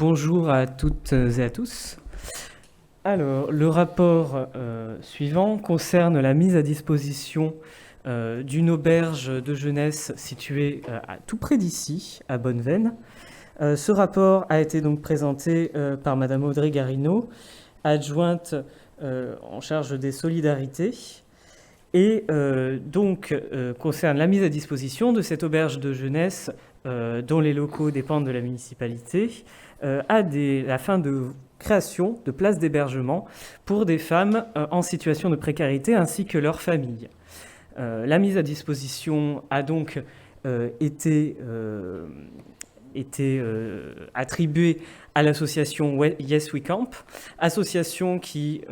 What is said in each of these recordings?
Bonjour à toutes et à tous. Alors, le rapport suivant concerne la mise à disposition d'une auberge de jeunesse située tout près d'ici, à Bonneveine. Ce rapport a été donc présenté par Madame Audrey Garino, adjointe en charge des solidarités, et concerne la mise à disposition de cette auberge de jeunesse dont les locaux dépendent de la municipalité, à la fin de création de places d'hébergement pour des femmes en situation de précarité ainsi que leurs familles. La mise à disposition a donc été attribuée à l'association Yes We Camp, association qui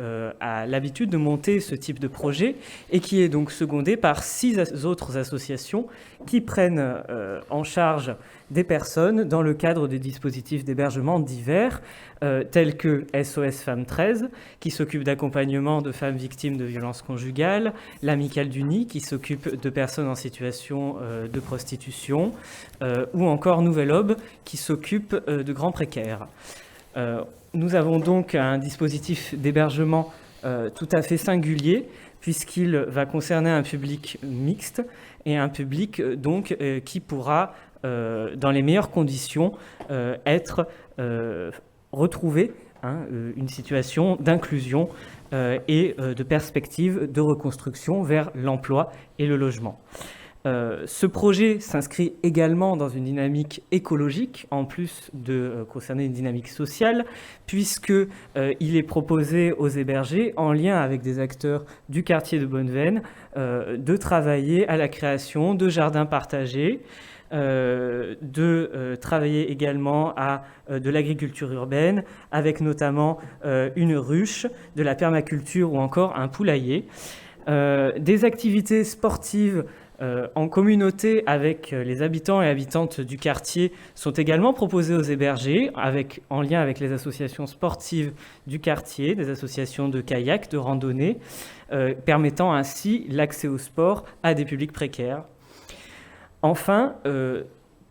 a l'habitude de monter ce type de projet et qui est donc secondée par 6 autres associations qui prennent en charge des personnes dans le cadre des dispositifs d'hébergement divers, tels que SOS Femmes 13, qui s'occupe d'accompagnement de femmes victimes de violences conjugales, l'Amicale du Nid, qui s'occupe de personnes en situation de prostitution, ou encore Nouvelle Aube, qui s'occupe de grands précaires. Nous avons donc un dispositif d'hébergement tout à fait singulier, puisqu'il va concerner un public mixte et un public qui pourra, dans les meilleures conditions, être retrouvé, une situation d'inclusion et de perspective de reconstruction vers l'emploi et le logement. Ce projet s'inscrit également dans une dynamique écologique, en plus de concerner une dynamique sociale, puisqu'il est proposé aux hébergés, en lien avec des acteurs du quartier de Bonneveine, de travailler à la création de jardins partagés, de travailler également à de l'agriculture urbaine, avec notamment une ruche, de la permaculture ou encore un poulailler. Des activités sportives en communauté avec les habitants et habitantes du quartier sont également proposées aux hébergés, en lien avec les associations sportives du quartier, des associations de kayak, de randonnée, permettant ainsi l'accès au sport à des publics précaires. Enfin,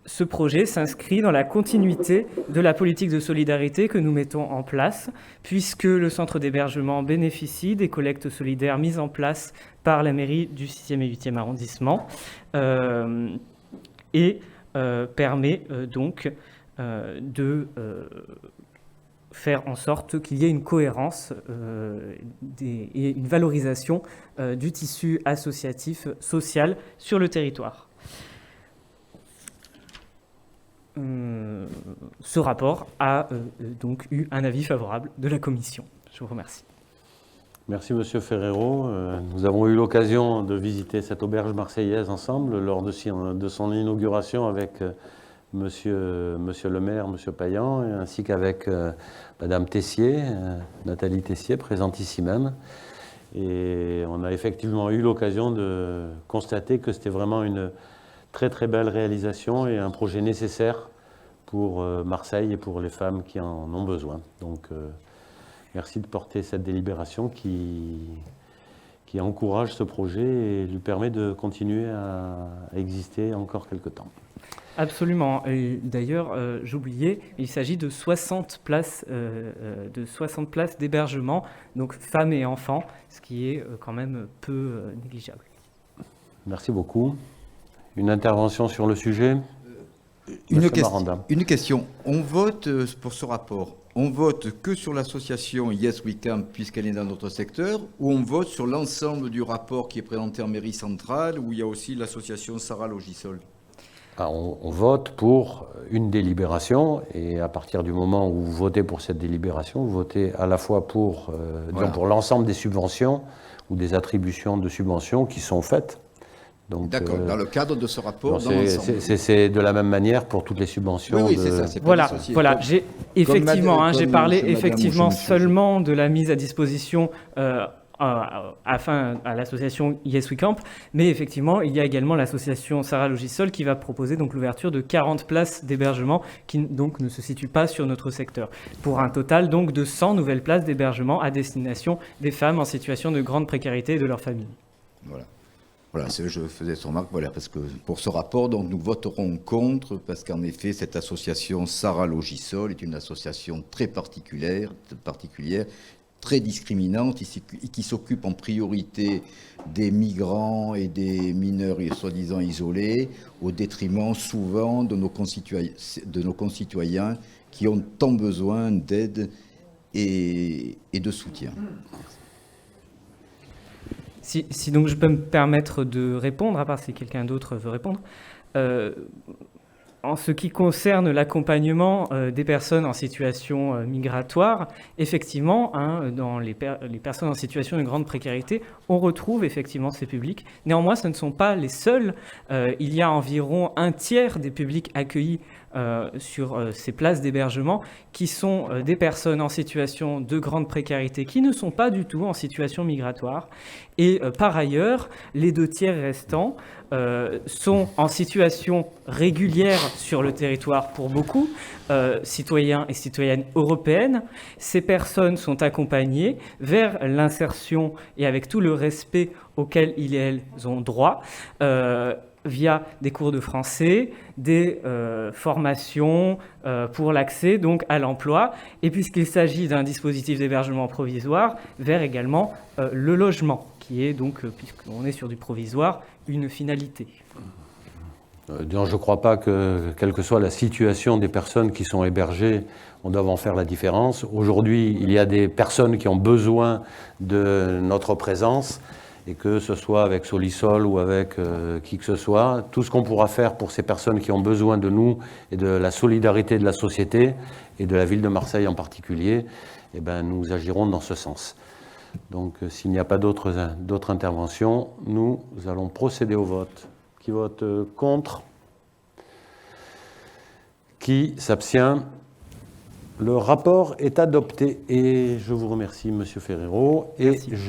ce projet s'inscrit dans la continuité de la politique de solidarité que nous mettons en place, puisque le centre d'hébergement bénéficie des collectes solidaires mises en place par la mairie du 6e et 8e arrondissement et permet donc de faire en sorte qu'il y ait une cohérence et une valorisation du tissu associatif social sur le territoire. Ce rapport a donc eu un avis favorable de la Commission. Je vous remercie. Merci Monsieur Ferrero. Nous avons eu l'occasion de visiter cette auberge marseillaise ensemble lors de son inauguration avec Monsieur le maire, Monsieur Payan, ainsi qu'avec Madame Tessier, Nathalie Tessier, présente ici même. Et on a effectivement eu l'occasion de constater que c'était vraiment une très très belle réalisation et un projet nécessaire pour Marseille et pour les femmes qui en ont besoin. Donc merci de porter cette délibération qui encourage ce projet et lui permet de continuer à exister encore quelques temps. Absolument. Et d'ailleurs, j'oubliais, il s'agit de 60 places d'hébergement, donc femmes et enfants, ce qui est quand même peu négligeable. Merci beaucoup. Une intervention sur le sujet ? Une question. On vote pour ce rapport. On vote que sur l'association Yes We Camp puisqu'elle est dans notre secteur, ou on vote sur l'ensemble du rapport qui est présenté en mairie centrale, où il y a aussi l'association Sarah Logisol? On vote pour une délibération, et à partir du moment où vous votez pour cette délibération, vous votez à la fois pour l'ensemble des subventions ou des attributions de subventions qui sont faites. D'accord, dans le cadre de ce rapport, c'est de la même manière pour toutes les subventions. Oui, c'est ça. Voilà. J'ai parlé effectivement seulement de la mise à disposition à l'association Yes We Camp, mais effectivement, il y a également l'association Sarah Logisol qui va proposer donc l'ouverture de 40 places d'hébergement qui donc ne se situent pas sur notre secteur, pour un total donc de 100 nouvelles places d'hébergement à destination des femmes en situation de grande précarité et de leur famille. Voilà. Voilà, je faisais cette remarque, voilà, parce que pour ce rapport, donc, nous voterons contre, parce qu'en effet, cette association Sarah Logisol est une association très particulière, très discriminante, et qui s'occupe en priorité des migrants et des mineurs soi-disant isolés, au détriment souvent de nos concitoyens qui ont tant besoin d'aide et de soutien. Si donc je peux me permettre de répondre, à part si quelqu'un d'autre veut répondre, en ce qui concerne l'accompagnement des personnes en situation migratoire, effectivement, dans les personnes en situation de grande précarité, on retrouve effectivement ces publics. Néanmoins, ce ne sont pas les seuls. Il y a environ un tiers des publics accueillis sur ces places d'hébergement qui sont des personnes en situation de grande précarité qui ne sont pas du tout en situation migratoire. Et par ailleurs, les 2 tiers restants sont en situation régulière sur le territoire pour beaucoup, citoyens et citoyennes européennes. Ces personnes sont accompagnées vers l'insertion et avec tout le respect auquel ils et elles ont droit, via des cours de français, des formations pour l'accès donc à l'emploi, et puisqu'il s'agit d'un dispositif d'hébergement provisoire, vers également le logement, qui est donc, puisqu'on est sur du provisoire, une finalité. Je ne crois pas que, quelle que soit la situation des personnes qui sont hébergées, on doit en faire la différence. Aujourd'hui, il y a des personnes qui ont besoin de notre présence, et que ce soit avec Solisol ou avec qui que ce soit, tout ce qu'on pourra faire pour ces personnes qui ont besoin de nous et de la solidarité de la société, et de la ville de Marseille en particulier, eh ben, nous agirons dans ce sens. Donc, s'il n'y a pas d'autres interventions, nous allons procéder au vote. Qui vote contre? Qui s'abstient? Le rapport est adopté et je vous remercie, Monsieur Ferrero. Et